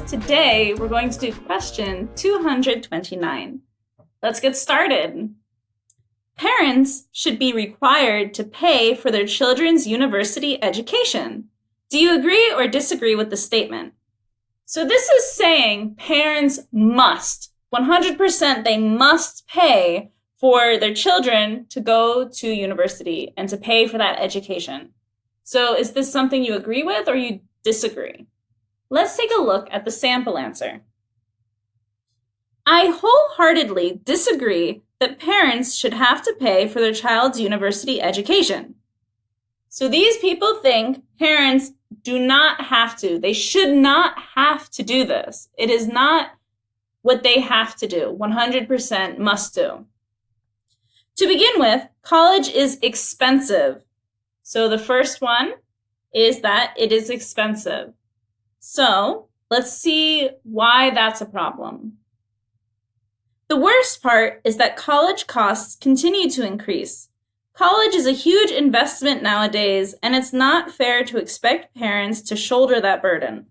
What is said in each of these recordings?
Today, we're going to do question 229. Let's get started. Parents should be required to pay for their children's university education. Do you agree or disagree with the statement? So this is saying parents must, 100% they must pay for their children to go to university and to pay for that education. So is this something you agree with or you disagree? Let's take a look at the sample answer. I wholeheartedly disagree that parents should have to pay for their child's university education. So these people think parents do not have to. They should not have to do this. It is not what they have to do. 100% must do. To begin with, college is expensive. So the first one is that it is expensive. So let's see why that's a problem. The worst part is that college costs continue to increase. College is a huge investment nowadays, and it's not fair to expect parents to shoulder that burden.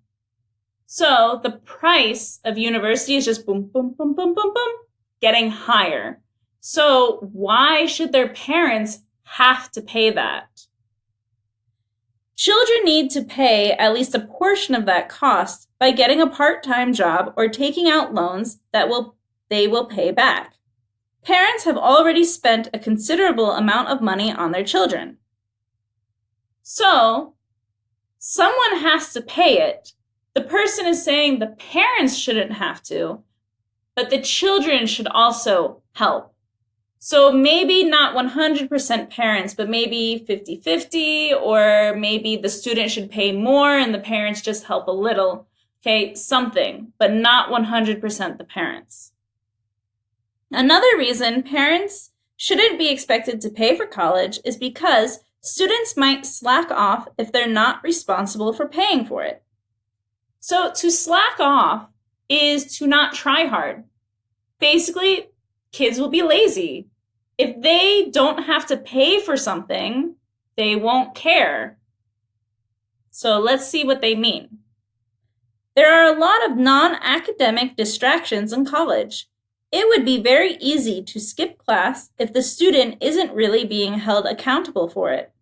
So the price of university is just boom, boom, boom, boom, boom, boom, getting higher. So why should their parents have to pay that? Children need to pay at least a portion of that cost by getting a part-time job or taking out loans that they will pay back. Parents have already spent a considerable amount of money on their children. So, someone has to pay it. The person is saying the parents shouldn't have to, but the children should also help. So maybe not 100% parents, but maybe 50-50, or maybe the student should pay more and the parents just help a little. Okay, something, but not 100% the parents. Another reason parents shouldn't be expected to pay for college is because students might slack off if they're not responsible for paying for it. So to slack off is to not try hard. Basically, kids will be lazy. If they don't have to pay for something, they won't care. So let's see what they mean. There are a lot of non-academic distractions in college. It would be very easy to skip class if the student isn't really being held accountable for it.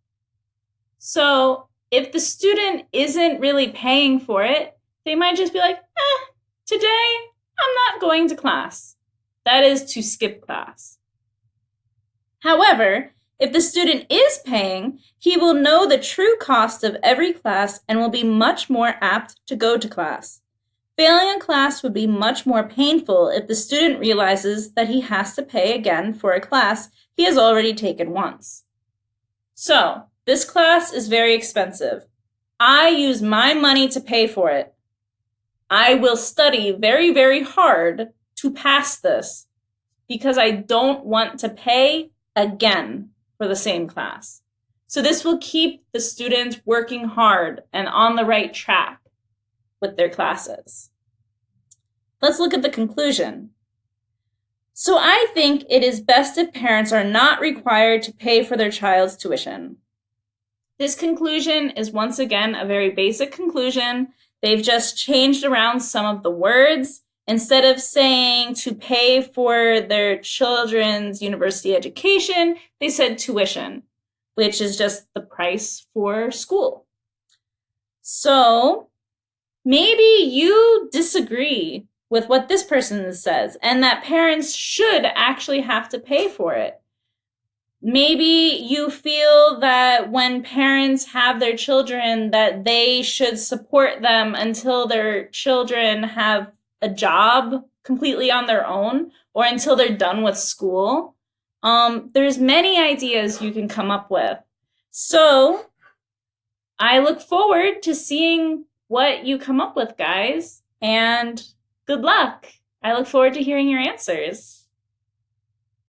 So if the student isn't really paying for it, they might just be like, today I'm not going to class. That is to skip class. However, if the student is paying, he will know the true cost of every class and will be much more apt to go to class. Failing a class would be much more painful if the student realizes that he has to pay again for a class he has already taken once. So, this class is very expensive. I use my money to pay for it. I will study very, very hard to pass this because I don't want to pay again for the same class. So this will keep the students working hard and on the right track with their classes. Let's look at the conclusion. So I think it is best if parents are not required to pay for their child's tuition. This conclusion is once again a very basic conclusion. They've just changed around some of the words. Instead of saying to pay for their children's university education, they said tuition, which is just the price for school. So maybe you disagree with what this person says and that parents should actually have to pay for it. Maybe you feel that when parents have their children that they should support them until their children have a job completely on their own or until they're done with school. There's many ideas you can come up with. So I look forward to seeing what you come up with, guys, and good luck. I look forward to hearing your answers.